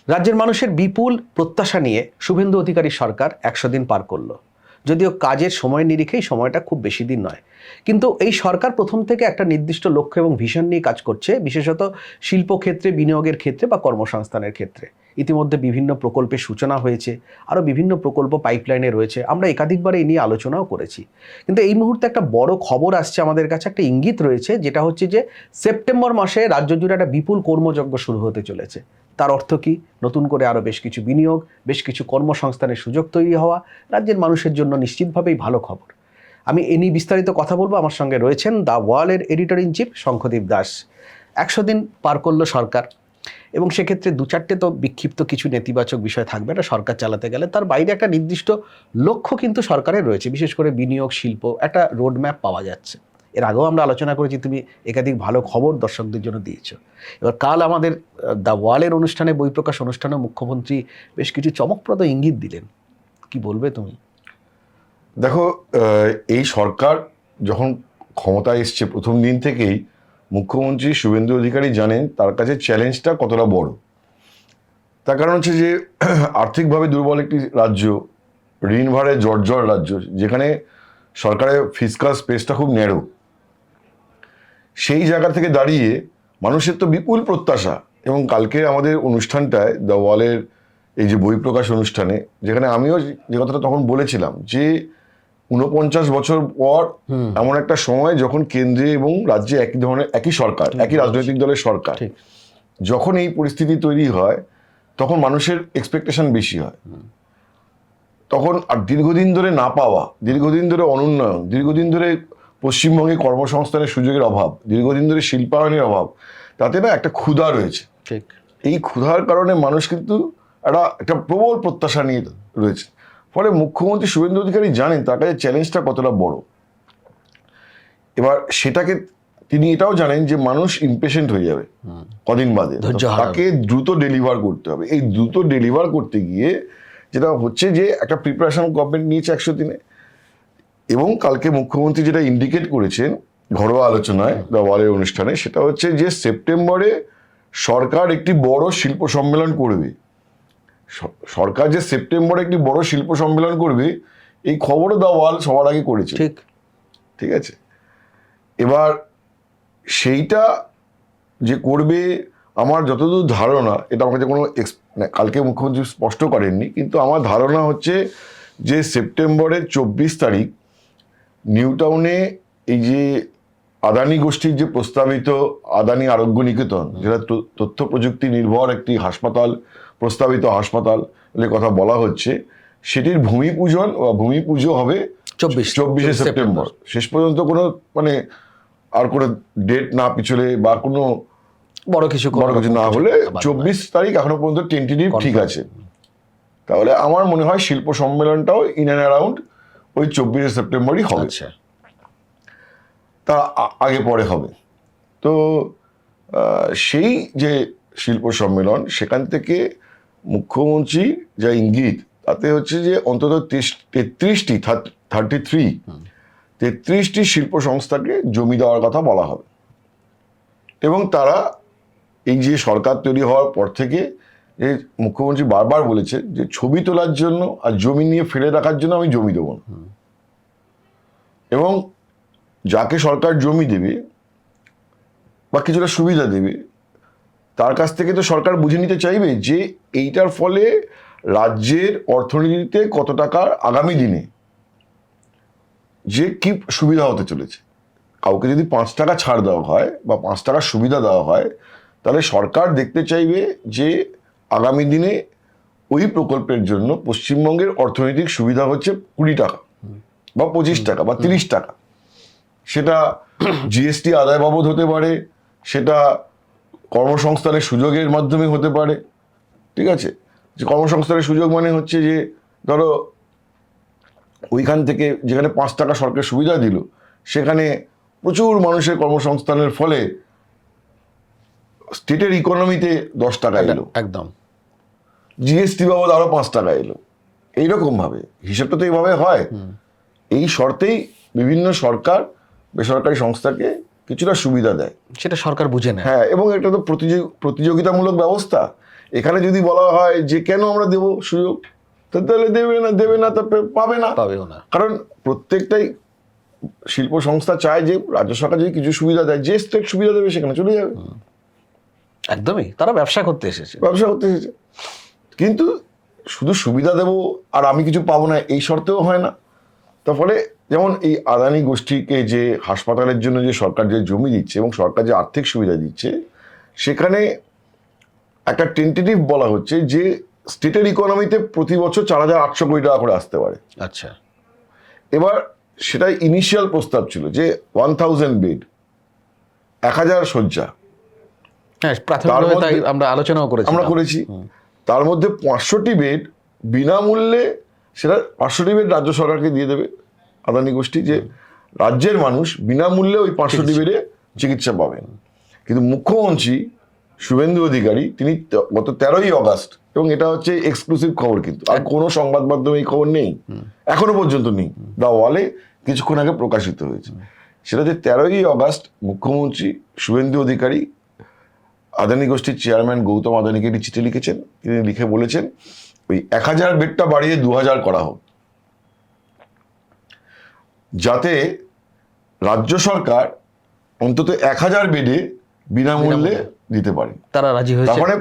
রাজ্যের মানুষের বিপুল প্রত্যাশা নিয়ে শুভেন্দু অধিকারী সরকার 100 দিন পার করলো। যদিও কাজের সময় নিরিখেই সময়টা খুব বেশি দিন নয়, কিন্তু এই সরকার প্রথম থেকে একটা নির্দিষ্ট লক্ষ্য এবং ভিশন নিয়ে কাজ করছে, বিশেষত শিল্পক্ষেত্রে, বিনিয়োগের ক্ষেত্রে বা কর্মসংস্থানের ক্ষেত্রে। ইতিমধ্যে বিভিন্ন প্রকল্পের সূচনা হয়েছে, আরও বিভিন্ন প্রকল্প পাইপলাইনে রয়েছে। আমরা একাধিকবার এই নিয়ে আলোচনাও করেছি। কিন্তু এই মুহূর্তে একটা বড় খবর আসছে আমাদের কাছে, একটা ইঙ্গিত রয়েছে, যেটা হচ্ছে যে সেপ্টেম্বর মাসে রাজ্য জুড়ে একটা বিপুল কর্মযজ্ঞ শুরু হতে চলেছে। তার অর্থ কি? নতুন করে আরও বেশ কিছু বিনিয়োগ, বেশ কিছু কর্মসংস্থানের সুযোগ তৈরি হওয়া রাজ্যের মানুষের জন্য নিশ্চিতভাবেই ভালো খবর। আমি এ নিয়ে বিস্তারিত কথা বলবো। আমার সঙ্গে রয়েছেন দ্য ওয়ালের editor in chief Shankhadeep Das. 100 দিন পার করলো সরকার, এবং সেক্ষেত্রে দু চারটে তো বিক্ষিপ্ত কিছু নেতিবাচক বিষয় থাকবে একটা সরকার চালাতে গেলে। তার বাইরে একটা নির্দিষ্ট লক্ষ্য কিন্তু সরকারের রয়েছে, বিশেষ করে বিনিয়োগ, শিল্প, একটা রোডম্যাপ পাওয়া যাচ্ছে। এর আগেও আমরা আলোচনা করেছি, তুমি একাধিক ভালো খবর দর্শকদের জন্য দিয়েছো। এবার কাল আমাদের দ্য ওয়ালের অনুষ্ঠানে, বই প্রকাশ অনুষ্ঠানে মুখ্যমন্ত্রী বেশ কিছু চমকপ্রদ ইঙ্গিত দিলেন। কি বলবে তুমি? দেখো, এই সরকার যখন ক্ষমতায় এসছে প্রথম দিন থেকেই মুখ্যমন্ত্রী শুভেন্দু অধিকারী জানেন তার কাছে চ্যালেঞ্জটা কতটা বড়। তার কারণ হচ্ছে যে আর্থিকভাবে দুর্বল একটি রাজ্য, ঋণভারে জর্জর রাজ্য, যেখানে সরকারের ফিসকাল স্পেসটা খুব ন্যারো। সেই জায়গা থেকে দাঁড়িয়ে মানুষের তো বিপুল প্রত্যাশা। এবং কালকে আমাদের অনুষ্ঠানটায় দ্য ওয়ালের এই যে বই প্রকাশ অনুষ্ঠানে, যেখানে আমিও যে কথাটা তখন বলেছিলাম যে 49 বছর পর এমন একটা সময় যখন কেন্দ্রে এবং রাজ্যে একই সরকার, একই রাজনৈতিক দলের সরকার, যখন এই পরিস্থিতি তৈরি হয় তখন মানুষের এক্সপেকটেশন বেশি হয়। তখন আর দীর্ঘদিন ধরে না পাওয়া, দীর্ঘদিন ধরে অনুন্নয়ন, দীর্ঘদিন ধরে পশ্চিমবঙ্গে কর্মসংস্থানের সুযোগের অভাব, দীর্ঘদিন ধরে শিল্পায়নের অভাব, তাতে না একটা ক্ষুধা রয়েছে। ঠিক এই ক্ষুধার কারণে মানুষ কিন্তু একটা প্রবল প্রত্যাশা নিয়ে রয়েছে। ফলে মুখ্যমন্ত্রী শুভেন্দু অধিকারী জানেন তার কাছে চ্যালেঞ্জটা কতটা বড়। এবার সেটাকে তিনি এটাও জানেন যে মানুষ ইমপেশেন্ট হয়ে যাবে কদিন বাদে, তাকে দ্রুত ডেলিভার করতে হবে। এই দ্রুত ডেলিভার করতে গিয়ে যেটা হচ্ছে যে একটা প্রিপারেশন গভর্নমেন্ট নিয়েছে 100 দিনে। এবং কালকে মুখ্যমন্ত্রী যেটা ইন্ডিকেট করেছেন ঘরোয়া আলোচনায় দ্য ওয়ালের অনুষ্ঠানে, সেটা হচ্ছে যে সেপ্টেম্বরে সরকার একটি বড় শিল্প সম্মেলন করবে। সরকার যে সেপ্টেম্বরে একটি বড় শিল্প সম্মেলন করবে, এই খবরও দ্য ওয়াল সবার আগে করেছে। ঠিক আছে। এবার সেইটা যে করবে, আমার যতদূর ধারণা, এটা আমার কাছে কোনো কালকে মুখ্যমন্ত্রী স্পষ্ট করেননি, কিন্তু আমার ধারণা হচ্ছে যে সেপ্টেম্বরের 24 তারিখ নিউ টাউনে এই যে আদানি গোষ্ঠীর যে প্রস্তাবিত আদানি আরোগ্য নিকেতন, যেটা তথ্য প্রযুক্তি নির্ভর একটি হাসপাতাল, প্রস্তাবিত হাসপাতাল বলে কথা বলা হচ্ছে, সেটির ভূমি পূজন বা ভূমি পুজো হবে 24শে সেপ্টেম্বর। শেষ পর্যন্ত কোনো আর কোনো ডেট না পিছলে বা কোনো বড় কিছু না হলে 24 তারিখ এখনো পর্যন্ত টেন্টেটিভ ঠিক আছে। তাহলে আমার মনে হয় শিল্প সম্মেলনটাও ইন অ্যান্ড অ্যারাউন্ড ওই 24শে সেপ্টেম্বরই হবে। তা আগে পরে হবে। তো সেই যে শিল্প সম্মেলন, সেখান থেকে মুখ্যমন্ত্রী যা ইঙ্গিত, তাতে হচ্ছে যে অন্তত 33টি শিল্প সংস্থাকে জমি দেওয়ার কথা বলা হবে। এবং তারা এই যে সরকার তৈরি হওয়ার পর থেকে মুখ্যমন্ত্রী বারবার বলেছে যে ছবি তোলার জন্য আর জমি নিয়ে ফেলে রাখার জন্য আমি জমি দেবো না। এবং যাকে সরকার জমি দেবে বা কিছুটা সুবিধা দেবে, তার কাছ থেকে তো সরকার বুঝে নিতে চাইবে যে এইটার ফলে রাজ্যের অর্থনীতিতে কত টাকার আগামী দিনে যে কি সুবিধা হতে চলেছে। কাউকে যদি 5 টাকা ছাড় দেওয়া হয় বা 5 টাকা সুবিধা দেওয়া হয়, তাহলে সরকার দেখতে চাইবে যে আগামী দিনে ওই প্রকল্পের জন্য পশ্চিমবঙ্গের অর্থনৈতিক সুবিধা হচ্ছে 20 টাকা বা 25 টাকা বা 30 টাকা। সেটা জিএসটি আদায় বাবদ হতে পারে, সেটা কর্মসংস্থানের সুযোগের মাধ্যমে হতে পারে। ঠিক আছে। যে কর্মসংস্থানের সুযোগ মানে হচ্ছে যে ধরো ওইখান থেকে যেখানে 5 টাকা সরকার সুবিধা দিল, সেখানে প্রচুর মানুষের কর্মসংস্থানের ফলে স্টেটের ইকোনমিতে 10 টাকা এলো, একদম জিএসটি বাবদ আরো 5 টাকা এলো। এইরকম ভাবে হিসাবটা তো এইভাবে হয়। এই শর্তেই বিভিন্ন সরকার বেসরকারি সংস্থাকে কিছুটা সুবিধা দেয়, সেটা সরকার বুঝে নেয়। হ্যাঁ, এবং এটা তো প্রতিযোগিতামূলক ব্যবস্থা। এখানে যদি বলা হয় যে কেন আমরা দেবো সুযোগ, তাহলে দেবে না তা পাবে না। পাবেও না। কারণ প্রত্যেকটাই শিল্প সংস্থা চায় যে রাজ্য সরকার যদি কিছু সুবিধা দেয়, যে স্টেট সুবিধা দেবে সেখানে চলে যাবে। একদমই, তারা ব্যবসা করতে এসেছে। ব্যবসা করতে এসেছে। কিন্তু শুধু সুবিধা দেবো আর আমি কিছু পাবো না এই শর্তেও হয় না। তার ফলে যেমন এই আদানি গোষ্ঠীকে যে হাসপাতালের জন্য যে সরকার যে জমি দিচ্ছে এবং সরকার যে আর্থিক সুবিধা দিচ্ছে, সেখানে একটা টেন্টেটিভ বলা হচ্ছে যে স্টেটের ইকোনমিতে প্রতি বছর 4,800 কোটি টাকা করে আসতে পারে। আচ্ছা, এবার সেটাই ইনিশিয়াল প্রস্তাব ছিল যে 1000 বেড, 1000 শয্যা। হ্যাঁ, প্রাথমিকভাবে তাই আমরা আলোচনাও করেছি। তার মধ্যে 500টি বেড বিনামূল্যে, সেটা 500টি বেড রাজ্য সরকারকে দিয়ে দেবে আদানি গোষ্ঠী, যে রাজ্যের মানুষ বিনামূল্যে ওই 500টি বেডে চিকিৎসা পাবেন। কিন্তু মুখ্যমন্ত্রী শুভেন্দু অধিকারী তিনি গত 13ই অগাস্ট, এবং এটা হচ্ছে এক্সক্লুসিভ খবর, কিন্তু আর কোনো সংবাদ মাধ্যমে এই খবর নেই, এখনো পর্যন্ত নেই, দা ওয়ালে কিছুক্ষণ আগে প্রকাশিত হয়েছে, সেটা যে 13ই অগাস্ট মুখ্যমন্ত্রী শুভেন্দু অধিকারী আদানি গোষ্ঠীর চেয়ারম্যান গৌতম আদানিকে একটি চিঠি লিখেছেন। তিনি লিখে বলেছেন ওই 1000 বেডটা বাড়িয়ে 2000 করা হোক, যাতে রাজ্য সরকার অন্তত 1000 বেডে বিনামূল্যে দিতে পারে। তারা রাজি হয়েছে। তারপরে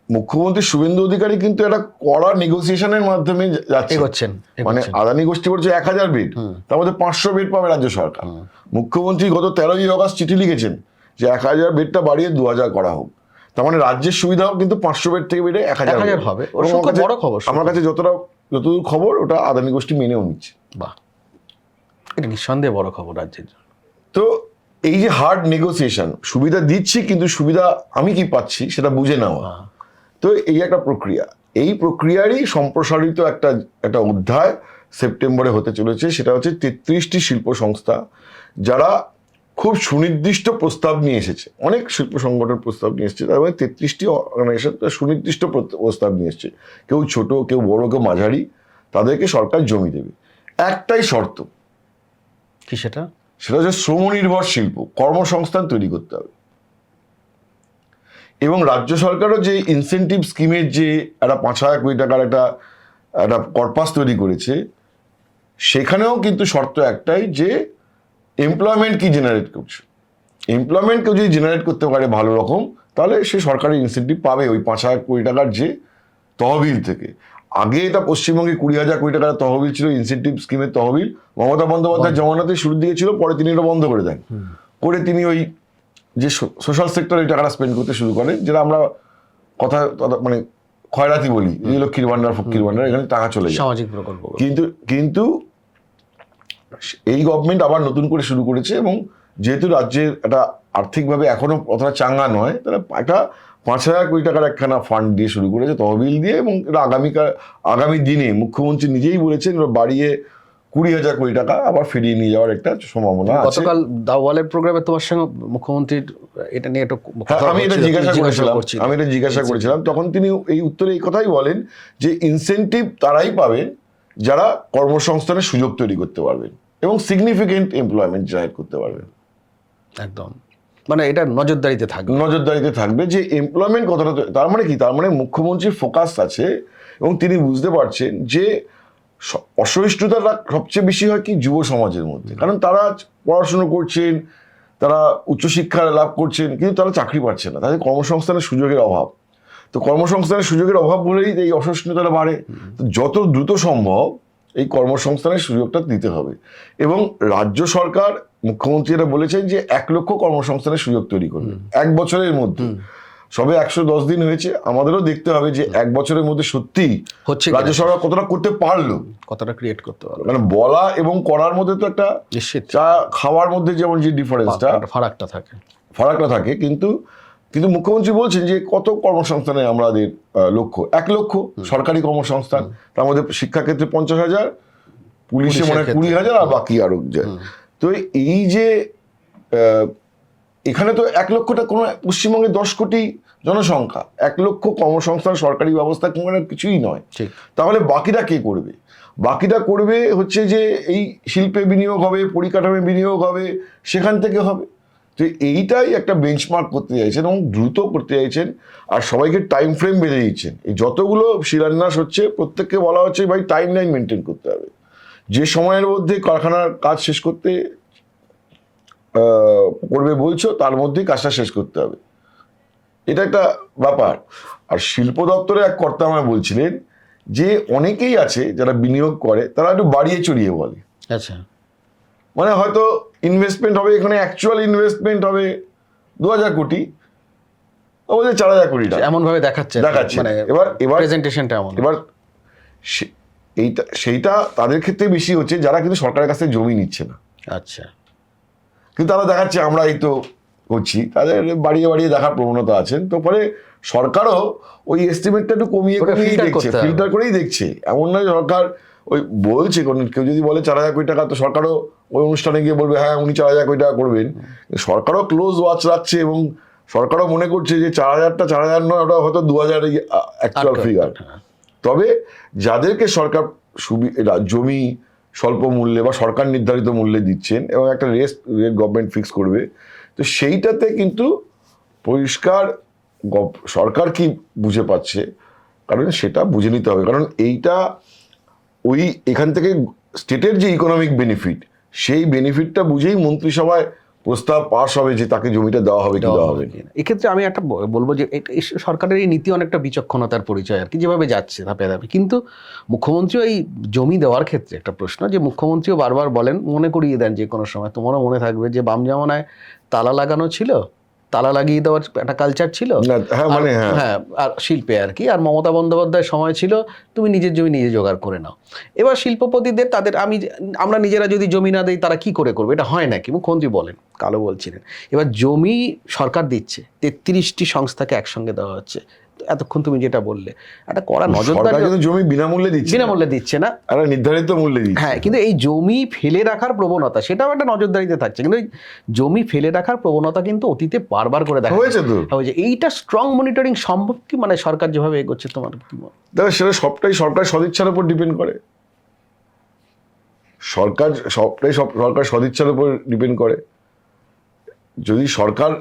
মুখ্যমন্ত্রী শুভেন্দু অধিকারী কিন্তু একটা কড়া নেগোসিয়েশনের মাধ্যমে এগোচ্ছেন। মানে আদানি গোষ্ঠী বলছে 1000 বেড, তার মধ্যে 500 বেড পাবে রাজ্য সরকার। মুখ্যমন্ত্রী গত 13ই অগাস্ট চিঠি লিখেছেন যে 1000 বেডটা বাড়িয়ে 2000 করা হোক। তার মানে রাজ্যের সুবিধাও কিন্তু 500 বেড থেকে বেড়ে 1000 হবে। বড় খবর, আমার কাছে যতদূর খবর ওটা আদানি গোষ্ঠী মেনেও নিচ্ছে। বাহ, এটা নিঃসন্দেহে বড় খবর রাজ্যের জন্য। তো এই যে হার্ড নেগোসিয়েশন, সুবিধা দিচ্ছি কিন্তু সুবিধা আমি কি পাচ্ছি সেটা বুঝে নেওয়া, তো এই একটা প্রক্রিয়া, এই প্রক্রিয়ারই সম্প্রসারিত একটা অধ্যায় সেপ্টেম্বরে হতে চলেছে। সেটা হচ্ছে 33টি শিল্প সংস্থা যারা খুব সুনির্দিষ্ট প্রস্তাব নিয়ে এসেছে। অনেক শিল্প সংগঠন প্রস্তাব নিয়ে এসেছে, তার মধ্যে 33টি অর্গানাইজেশন সুনির্দিষ্ট প্রস্তাব নিয়ে এসেছে। কেউ ছোট, কেউ বড়, কেউ মাঝারি, তাদেরকে সরকার জমি দেবে। একটাই শর্ত, কি সেটা? সেটা হচ্ছে শ্রমনির্ভর শিল্প, কর্মসংস্থান তৈরি করতে হবে। এবং রাজ্য সরকারও যে ইনসেন্টিভ স্কিমের যে একটা 5,000 কোটি টাকার একটা কর্পাস তৈরি করেছে, সেখানেও কিন্তু শর্ত একটাই যে এমপ্লয়মেন্ট কি জেনারেট করছে। এমপ্লয়মেন্ট কেউ যদি জেনারেট করতে পারে ভালো রকম, তাহলে সে সরকারি ইনসেন্টিভ পাবে ওই 5,000 কোটি টাকার যে তহবিল থেকে। আগে এটা পশ্চিমবঙ্গে 20,000 কোটি টাকার তহবিল ছিল, ইনসেন্টিভ স্কিমের তহবিল। মমতা বন্দ্যোপাধ্যায় জমানাতে শুরুর দিকে ছিল, পরে তিনি এটা বন্ধ করে দেন। করে তিনি ওই যে সোশ্যাল সেক্টরে এই টাকাটা স্পেন্ড করতে শুরু করেন, যেটা আমরা কথা মানে খয়রাতি বলি, লক্ষ্মীর ভান্ডার, ফকির ভান্ডার, এখানে টাকা চলে যায়, সামাজিক প্রকল্প। কিন্তু এই গভর্নমেন্ট আবার নতুন করে শুরু করেছে, এবং যেহেতু রাজ্যের একটা আর্থিকভাবে এখনো অতটা চাঙ্গা নয়, তারা একটা 5,000 কোটি টাকার একখানা ফান্ড দিয়ে শুরু করেছে, তহবিল দিয়ে। এবং এটা আগামী দিনে মুখ্যমন্ত্রী নিজেই বলেছেন বাড়িয়ে 20,000 কোটি টাকা আবার ফিরিয়ে নিয়ে যাওয়ার একটা সম্ভাবনা আছে। গতকাল দা ওয়ালের প্রোগ্রামে তোমার সঙ্গে মুখ্যমন্ত্রীর এটা নিয়ে একটু আমি এটা জিজ্ঞাসা করেছিলাম, তখন তিনি এই উত্তরে এই কথাই বলেন যে ইনসেন্টিভ তারাই পাবেন যারা কর্মসংস্থানের সুযোগ তৈরি করতে পারবেন এবং সিগনিফিকেন্ট এমপ্লয়মেন্ট জেনারেট করতে পারবেন। একদম, মানে এটা নজরদারিতে থাকবে যে এমপ্লয়মেন্ট কতটা। তার মানে কি? তার মানে মুখ্যমন্ত্রীর ফোকাস আছে এবং তিনি বুঝতে পারছেন যে অসহিষ্ণুতাটা সবচেয়ে বেশি হয় কি যুব সমাজের মধ্যে, কারণ তারা পড়াশুনো করছেন, তারা উচ্চশিক্ষা লাভ করছেন, কিন্তু তারা চাকরি পাচ্ছে না, তাদের কর্মসংস্থানের সুযোগের অভাব। তো কর্মসংস্থানের সুযোগের অভাব বলেই এই অসহিষ্ণুতাটা বাড়ে। তো যত দ্রুত সম্ভব এই কর্মসংস্থানের সুযোগটা দিতে হবে। এবং রাজ্য সরকার, মুখ্যমন্ত্রী এটা বলেছেন যে 1 লক্ষ কর্মসংস্থানের সুযোগ তৈরি করবে 1 বছরের মধ্যে। সবে 110 দিন হয়েছে, আমাদেরও দেখতে হবে যে 1 বছরের মধ্যে সত্যি হচ্ছে রাজ্য সরকার কতটা করতে পারলো, কতটা ক্রিয়েট করতে পারলো। মানে বলা এবং করার মধ্যে তো একটা চা খাওয়ার মধ্যে যেমন যে ডিফারেন্সটা, ফারাকটা থাকে, কিন্তু মুখ্যমন্ত্রী বলছেন যে কত কর্মসংস্থানে আমাদের লক্ষ্য 1 লক্ষ সরকারি কর্মসংস্থান, তার মধ্যে শিক্ষাক্ষেত্রে 50,000, পুলিশে মনে হয় 20,000, আর বাকি আরো যায়। তো এই যে এখানে তো 1 লক্ষটা কোনো পশ্চিমবঙ্গে 10 কোটি জনসংখ্যা, 1 লক্ষ কর্মসংস্থান সরকারি ব্যবস্থা কোনো কিছুই নয়। তাহলে বাকিটা কে করবে? বাকিটা করবে হচ্ছে যে এই শিল্পে বিনিয়োগ হবে, পরিকাঠামোয় বিনিয়োগ হবে, সেখান থেকে হবে। তো এইটাই একটা বেঞ্চমার্ক করতে চাইছেন এবং দ্রুত করতে চাইছেন, আর সবাইকে টাইম ফ্রেম বেঁধে দিচ্ছেন। এই যতগুলো শিলান্যাস হচ্ছে প্রত্যেককে বলা হচ্ছে ভাই টাইম লাইন মেনটেন করতে হবে, যে সময়ের মধ্যে কারখানার কাজ শেষ করতে করবে বলছো তার মধ্যেই কাজটা শেষ করতে হবে, এটা একটা ব্যাপার। আর শিল্প দপ্তরে এক কর্তা আমায় বলছিলেন যে অনেকেই আছে যারা বিনিয়োগ করে তারা একটু বাড়িয়ে চড়িয়ে বলে। আচ্ছা, মানে হয়তো ইনভেস্টমেন্ট হবে, এখানে অ্যাকচুয়াল ইনভেস্টমেন্ট হবে 2000 কোটি, ও বলছে 4000 কোটি টাকা এমন ভাবে দেখাচ্ছে মানে এবার প্রেজেন্টেশনটা এমন। এবার সেইটা তাদের ক্ষেত্রে বেশি হচ্ছে যারা কিন্তু সরকারের কাছ থেকে জমি নিচ্ছে না। আচ্ছা, কিন্তু তারা দেখাচ্ছে আমরা এই তো করছি, তাদের বাড়িয়ে বাড়িয়ে দেখার প্রবণতা আছেন। তো ফলে সরকারও ওই এস্টিমেটটা একটু কমিয়ে কমিয়ে দেখছে, ফিল্টার করেই দেখছে। এমন নয় সরকার ওই বলছে, কেউ যদি বলে 4000 কোটি টাকা, তো সরকারও ওই অনুষ্ঠানে গিয়ে বলবে হ্যাঁ উনি 4000 কোটি টাকা করবেন। সরকারও ক্লোজ ওয়াচ রাখছে এবং সরকারও মনে করছে যে 4000টা 4000 নয়, ওটা হয়তো 2000 অ্যাকচুয়াল ফিগার। তবে যাদেরকে সরকার জমি স্বল্প মূল্যে বা সরকার নির্ধারিত মূল্যে দিচ্ছেন এবং একটা রেট গভর্নমেন্ট ফিক্স করবে, তো সেইটাতে কিন্তু পরিষ্কার সরকার কি বুঝে পাচ্ছে, কারণ সেটা বুঝে নিতে হবে। কারণ এইটা ওই এখান থেকে স্টেটের যে ইকোনমিক বেনিফিট, সেই বেনিফিটটা বুঝেই মন্ত্রিসভায় প্রস্তাব পাস হবে যে তাকে জমিটা দেওয়া হবে কি দেওয়া হবে না। এক্ষেত্রে আমি একটা বলবো যে সরকারের এই নীতি অনেকটা বিচক্ষণতার পরিচয় আর কি, যেভাবে যাচ্ছে ধাপে ধাপে। কিন্তু মুখ্যমন্ত্রী এই জমি দেওয়ার ক্ষেত্রে একটা প্রশ্ন, যে মুখ্যমন্ত্রীও বারবার বলেন, মনে করিয়ে দেন যে কোনো সময়, তোমারও মনে থাকবে যে বাম জামানায় তালা লাগানো ছিল, তালা লাগিয়ে দেওয়ার একটা কালচার ছিল। হ্যাঁ, আর শিল্পে আর কি। আর মমতা বন্দ্যোপাধ্যায়ের সময় ছিল তুমি নিজের জমি নিজে জোগাড় করে নাও। এবার শিল্পপতিদের আমরা নিজেরা যদি জমি না দিই তারা কি করে করবে, এটা হয় নাকি? মুখ্যমন্ত্রী বলেন, কালো বলছিলেন। এবার জমি সরকার দিচ্ছে, 33টি সংস্থাকে একসঙ্গে দেওয়া হচ্ছে। এতক্ষণ তুমি যেটা বললে, একটা কড়া নজরদারি। জমি বিনামূল্যে দিচ্ছে না, একটা নির্ধারিত মূল্যে দিচ্ছে। হ্যাঁ, কিন্তু এই জমি ফেলে রাখার প্রবণতা, সেটাও একটা নজরদারিতে থাকছে। কিন্তু এই জমি ফেলে রাখার প্রবণতা কিন্তু অতীতে বারবার করে দেখা হয়েছে। তো এইটা স্ট্রং মনিটরিং সম্ভব কি? মানে সরকার যেভাবে এগোচ্ছে, তোমার কি মনে? দেখো, সেটা সবটাই সরকার সদিচ্ছার উপর ডিপেন্ড করে। সরকার সদিচ্ছার উপর ডিপেন্ড করে। যদি সরকার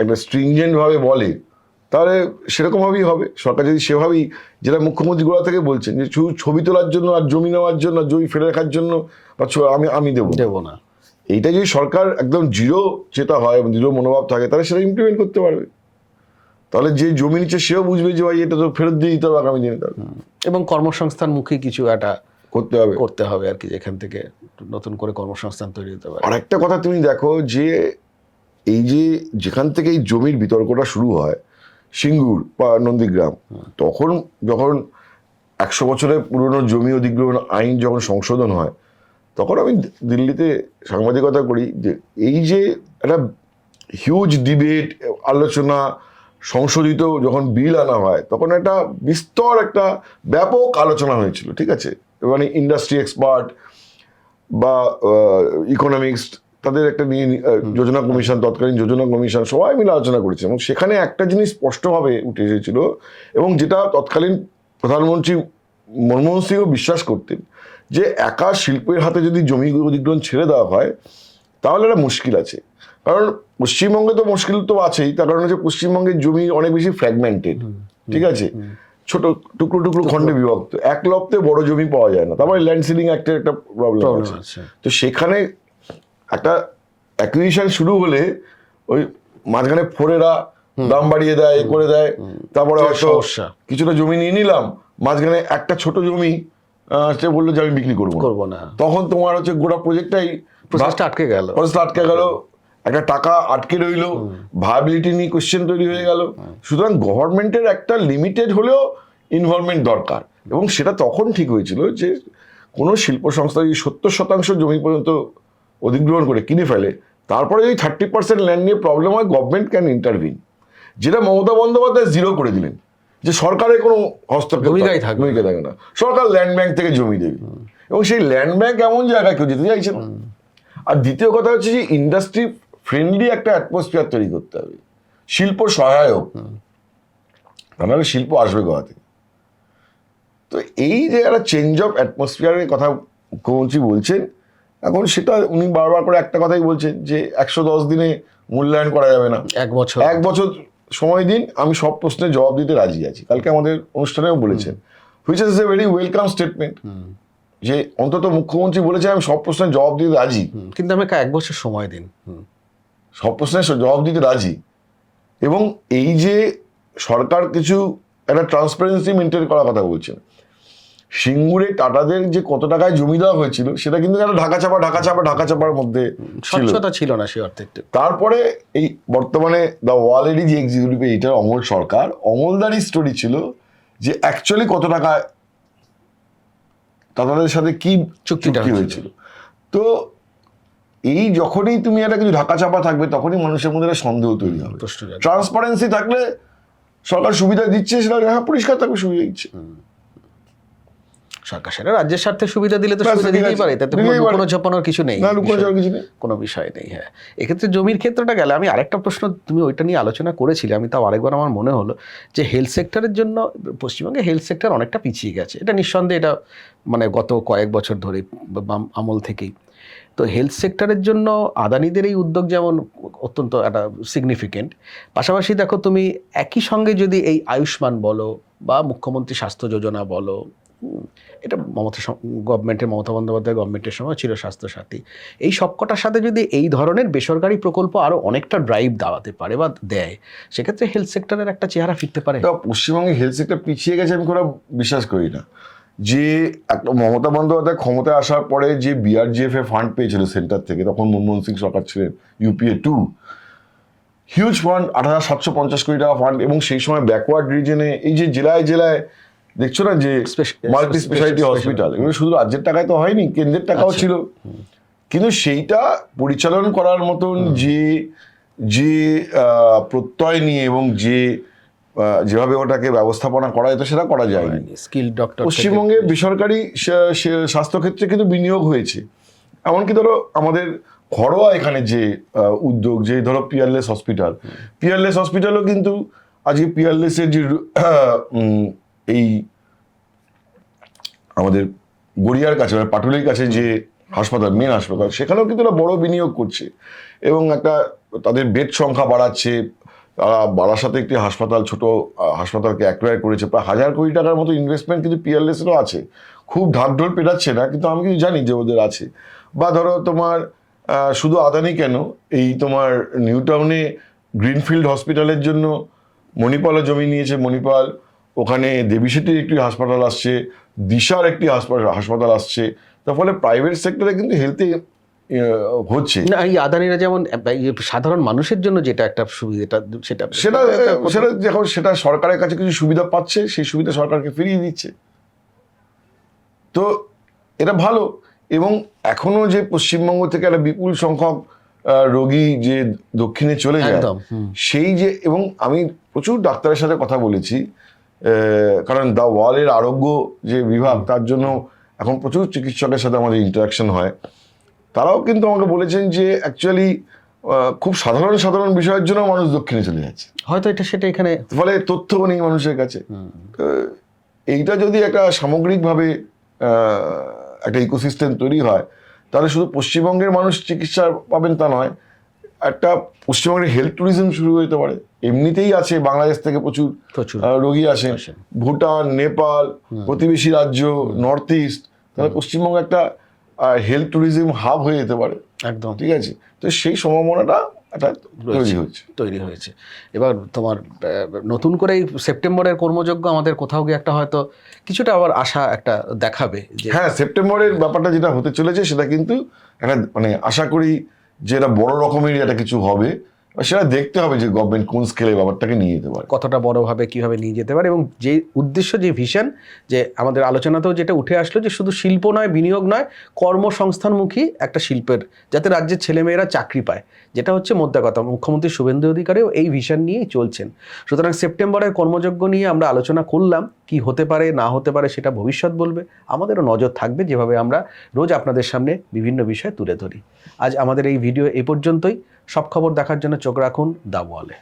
একটা স্ট্রিংজেন্ট ভাবে বলে তাহলে সেরকম ভাবেই হবে। সরকার যদি সেভাবেই, যেটা মুখ্যমন্ত্রী গোড়া থেকে বলছেন যে ছবি তোলার জন্য আর জমি নেওয়ার জন্য, জমি ফেলে রাখার জন্য বা আমি দেবো না, এইটা যদি সরকার একদম জিরো চেতা হয় এবং জিরো মনোভাব থাকে, তাহলে সেটা ইমপ্লিমেন্ট করতে পারবে। তাহলে যে জমি নিচ্ছে সেও বুঝবে যে ভাই এটা তো ফেরত দিয়ে দিতে হবে আগামী দিনে। এবং কর্মসংস্থানমুখী কিছু একটা করতে হবে আর কি, যেখান থেকে নতুন করে কর্মসংস্থান তৈরি হতে পারে। আর একটা কথা তুমি দেখো, যে এই যেখান থেকে এই জমির বিতর্কটা শুরু হয়, সিঙ্গুর বা নন্দীগ্রাম, তখন যখন 100 বছরের পুরনো জমি অধিগ্রহণ আইন যখন সংশোধন হয়, তখন আমি দিল্লিতে সাংবাদিকতা করি, যে এই যে একটা হিউজ ডিবেট, আলোচনা, সংশোধিত যখন বিল আনা হয়, তখন একটা বিস্তর একটা ব্যাপক আলোচনা হয়েছিল। ঠিক আছে, মানে ইন্ডাস্ট্রি এক্সপার্ট বা ইকোনমিক্স, তাদের একটা নিয়ে যোজনা কমিশন, তৎকালীন যোজনা কমিশন, সবাই মিলে আলোচনা করেছে। এবং সেখানে একটা জিনিস স্পষ্টভাবে উঠে এসেছিল, এবং যেটা তৎকালীন প্রধানমন্ত্রী মনমোহন সিংও বিশ্বাস করতেন, যে একা শিল্পের হাতে যদি জমি অধিগ্রহণ ছেড়ে দেওয়া হয় তাহলে একটা মুশকিল আছে। কারণ পশ্চিমবঙ্গে তো মুশকিল তো আছেই, তার কারণ হচ্ছে পশ্চিমবঙ্গের জমি অনেক বেশি ফ্র্যাগমেন্টেড। ঠিক আছে, ছোট টুকরো টুকরো খণ্ডে বিভক্ত, এক লপ্তে বড় জমি পাওয়া যায় না। তারপরে ল্যান্ড সিলিং অ্যাক্টের একটা প্রবলেম আছে। তো সেখানে একটা অ্যাকুইজিশন শুরু হলে ওই মাঝখানে ফোরেরা দাম বাড়িয়ে দেয়, করে দেয়। তারপরে হয়তো কিছুটা জমি নিয়ে নিলাম, মাঝখানে একটা ছোট জমি সে বললো যে আমি বিক্রি করবো না, তখন তোমার হচ্ছে গোটা প্রজেক্টটাই আটকে গেল, একটা টাকা আটকে রইল, ভায়াবিলিটি নিয়ে কোশ্চেন তৈরি হয়ে গেল। সুতরাং গভর্নমেন্টের একটা লিমিটেড হলেও ইনভলভমেন্ট দরকার, এবং সেটা তখন ঠিক হয়েছিল যে কোনো শিল্প সংস্থা যদি 70% জমি পর্যন্ত অধিগ্রহণ করে কিনে ফেলে, তারপরে যদি 30% ল্যান্ড নিয়ে প্রবলেম হয়, গভর্নমেন্ট ক্যান ইন্টারভিন। যেটা মমতা বন্দ্যোপাধ্যায় জিরো করে দিলেন, যে সরকারের কোনো হস্তক্ষেপ থাকে না, সরকার ল্যান্ড ব্যাংক থেকে জমি দেবে। এবং সেই ল্যান্ড ব্যাংক এমন জায়গায় কেউ যেতে চাইছে না। আর দ্বিতীয় কথা হচ্ছে যে ইন্ডাস্ট্রি ফ্রেন্ডলি একটা অ্যাটমসফিয়ার তৈরি করতে হবে, শিল্প সহায়ক, তাহলে শিল্প আসবে কোথা থেকে? তো এই যে একটা চেঞ্জ অফ অ্যাটমসফিয়ারের কথা মুখ্যমন্ত্রী বলছেন, এখন সেটা উনি বারবার করে একটা কথাই বলছেন যে 110 দিনে মূল্যায়ন করা যাবে না, 1 বছর সময় দিন, আমি সব প্রশ্নের জবাব দিতে রাজি আছি। কালকে আমাদের অনুষ্ঠানেও বলেছেন, which is a very welcome statement, যে অন্তত মুখ্যমন্ত্রী বলেছে আমি সব প্রশ্নের জবাব দিতে রাজি, কিন্তু আমাকে 1 বছর সময় দিন, সব প্রশ্নের জবাব দিতে রাজি। এবং এই যে সরকার কিছু একটা ট্রান্সপারেন্সি মেনটেন করার কথা বলছেন, সিঙ্গুরে টাটাদের যে কত টাকায় জমি দেওয়া হয়েছিল সেটা কিন্তু একটা ঢাকা চাপার মধ্যে ছিল, স্বচ্ছতা ছিল না সে অর্থে। তারপরে এই বর্তমানে দ্য ওয়ালেরই যে এক্সিকিউটিভ এডিটর অমল সরকার, অমলদারই স্টোরি ছিল যে অ্যাকচুয়ালি কত টাকা টাটাদের সাথে কি চুক্তি হয়েছিল। তো এই যখনই তুমি একটা কিছু ঢাকা চাপা থাকবে তখনই মানুষের মধ্যে একটা সন্দেহ তৈরি হবে। ট্রান্সপারেন্সি থাকলে সরকার সুবিধা দিচ্ছে, সেটা হ্যাঁ পরিষ্কার থাকবে, সুবিধা দিচ্ছে সরকার, সেটা রাজ্যের স্বার্থে সুবিধা দিলে তো সুবিধা দিতেই পারে, তাতে কোনো ঝাপানোর কিছু নেই, কোনো বিষয় নেই। হ্যাঁ, এক্ষেত্রে জমির ক্ষেত্রটা গেলে আমি আরেকটা প্রশ্ন, তুমি ওইটা নিয়ে আলোচনা করেছিলে, আমি তাও আরেকবার আমার মনে হলো যে হেলথ সেক্টরের জন্য পশ্চিমবঙ্গে হেলথ সেক্টর অনেকটা পিছিয়ে গেছে, এটা নিঃসন্দেহে, এটা মানে গত কয়েক বছর ধরে বাম আমল থেকেই। তো হেলথ সেক্টরের জন্য আদানিদের এই উদ্যোগ যেমন অত্যন্ত একটা সিগনিফিকেন্ট, পাশাপাশি দেখো তুমি একই সঙ্গে যদি এই আয়ুষ্মান বলো বা মুখ্যমন্ত্রী স্বাস্থ্য যোজনা বলো, এটা মমতা বন্দ্যোপাধ্যায় গভর্নমেন্টের সময় ছিল স্বাস্থ্যসাথী, এই সবকটার সাথে যদি এই ধরনের বেসরকারি প্রকল্প আরও অনেকটা ড্রাইভ দাওয়াতে পারে বা দেয়, সেক্ষেত্রে হেলথ সেক্টরের একটা চেহারা ফিরতে পারে। পশ্চিমবঙ্গে হেলথ সেক্টর পিছিয়ে গেছে আমি কোনো বিশ্বাস করি না। যে একটা মমতা বন্দ্যোপাধ্যায় ক্ষমতায় আসার পরে যে বিআরজিএফ এ ফান্ড পেয়েছিল সেন্টার থেকে, তখন মনমোহন সিং সরকার ছিলেন, ইউপিএ 2, হিউজ ফান্ড, 8,750 কোটি টাকা ফান্ড, এবং সেই সময় ব্যাকওয়ার্ড রিজনে এই যে জেলায় জেলায় দেখছো না যে মাল্টি স্পেশালিটি হসপিটাল, এগুলো শুধু রাজ্যের টাকায় তো হয়নি, কেন্দ্রের টাকাও ছিল, কিন্তু সেইটা পরিচালন করার মতন যে প্রত্যয় নিয়ে এবং যেভাবে ওটাকে ব্যবস্থাপনা করা যেত সেটা করা যায়নি। স্কিল ডক্টর পশ্চিমবঙ্গে বেসরকারি স্বাস্থ্যক্ষেত্রে কিন্তু বিনিয়োগ হয়েছে, এমনকি ধরো আমাদের ঘরোয়া এখানে যে উদ্যোগ, যে ধরো পিয়ারলেস হসপিটালও কিন্তু আজকে পিয়ারলেসের যে এই আমাদের গড়িয়ার কাছে মানে পাটুলির কাছে যে হাসপাতাল, মেন হাসপাতাল, সেখানেও কিন্তু একটা বড় বিনিয়োগ করছে এবং একটা তাদের বেড সংখ্যা বাড়াচ্ছে। তারা বারাসাতে একটি হাসপাতাল, ছোট হাসপাতালকে অ্যাকোয়ার করেছে, প্রায় 1,000 কোটি টাকার মতো ইনভেস্টমেন্ট কিন্তু পিয়ারলেসেরও আছে, খুব ঢাকঢোল পেটাচ্ছে না, কিন্তু আমি কিন্তু জানি যে ওদের আছে। বা ধরো তোমার শুধু আদানি কেন, এই তোমার নিউ টাউনে গ্রিনফিল্ড হসপিটালের জন্য মণিপালও জমি নিয়েছে, মণিপাল, ওখানে দেবীশেটির একটি হাসপাতাল আসছে, দিশার একটি হাসপাতাল আসছে, তার ফলে প্রাইভেট সেক্টরে কিন্তু হেলথে হচ্ছে না। এই আদানিরা যেমন সাধারণ মানুষের জন্য যেটা একটা সুবিধা, সেটা যখন সেটা সরকারের কাছে কিছু সুবিধা পাচ্ছে, সেই সুবিধা সরকারকে ফিরিয়ে দিচ্ছে, তো এটা ভালো। এবং এখনো যে পশ্চিমবঙ্গ থেকে একটা বিপুল সংখ্যক রোগী যে দক্ষিণে চলে যায়, সেই যে, এবং আমি প্রচুর ডাক্তারের সাথে কথা বলেছি, কারণ দ্য ওয়ালের আরোগ্য যে বিভাগ, তার জন্য এখন প্রচুর চিকিৎসকের সাথে আমাদের ইন্টারাকশন হয়, তারাও কিন্তু আমাকে বলেছেন যে অ্যাকচুয়ালি খুব সাধারণ বিষয়ের জন্য মানুষ দক্ষিণে চলে যাচ্ছে, হয়তো সেটা এখানে, ফলে তথ্যও নেই মানুষের কাছে। এইটা যদি একটা সামগ্রিকভাবে একটা ইকোসিস্টেম তৈরি হয়, তাহলে শুধু পশ্চিমবঙ্গের মানুষ চিকিৎসা পাবেন তা নয়, একটা পশ্চিমবঙ্গের হেলথ ট্যুরিজম শুরু হতে পারে। এমনিতেই আছে, বাংলাদেশ থেকে প্রচুর রোগী আসেন, ভুটান, নেপাল, প্রতিবেশী রাজ্য, নর্থ ইস্ট, তাহলে পশ্চিমবঙ্গ একটা হেলথ ট্যুরিজম হাব হয়ে যেতে পারে। একদম ঠিক আছে, তো সেই সম্ভাবনাটা তৈরি হয়েছে। এবার তোমার নতুন করে এই সেপ্টেম্বরের কর্মযজ্ঞ আমাদের কোথাও গিয়ে একটা হয়তো কিছুটা আবার আশা একটা দেখাবে যে, হ্যাঁ, সেপ্টেম্বরের ব্যাপারটা যেটা হতে চলেছে সেটা কিন্তু একটা মানে আশা করি যে এটা বড় রকমেরই একটা কিছু হবে, সেটা দেখতে হবে যে গভর্নমেন্ট কোন স্কেলে ব্যাপারটাকে নিয়ে যেতে পারে, কতটা বড়ভাবে কিভাবে নিয়ে যেতে পারে, এবং যে উদ্দেশ্য, যে ভিশন, যে আমাদের আলোচনাতেও যেটা উঠে আসলো, যে শুধু শিল্প নয়, বিনিয়োগ নয়, কর্মসংস্থানমুখী একটা শিল্পের, যাতে রাজ্যের ছেলেমেয়েরা চাকরি পায়, যেটা হচ্ছে মোদ্দা কথা। মুখ্যমন্ত্রী শুভেন্দু অধিকারীও এই ভিশন নিয়েই চলছেন। সুতরাং সেপ্টেম্বরের কর্মযজ্ঞ নিয়ে আমরা আলোচনা করলাম, কি হতে পারে না হতে পারে সেটা ভবিষ্যৎ বলবে, আমাদেরও নজর থাকবে, যেভাবে আমরা রোজ আপনাদের সামনে বিভিন্ন বিষয় তুলে ধরি। আজ আমাদের এই ভিডিও এই পর্যন্তই। সব খবর দেখার জন্য চোখ রাখুন দ্য ওয়ালে।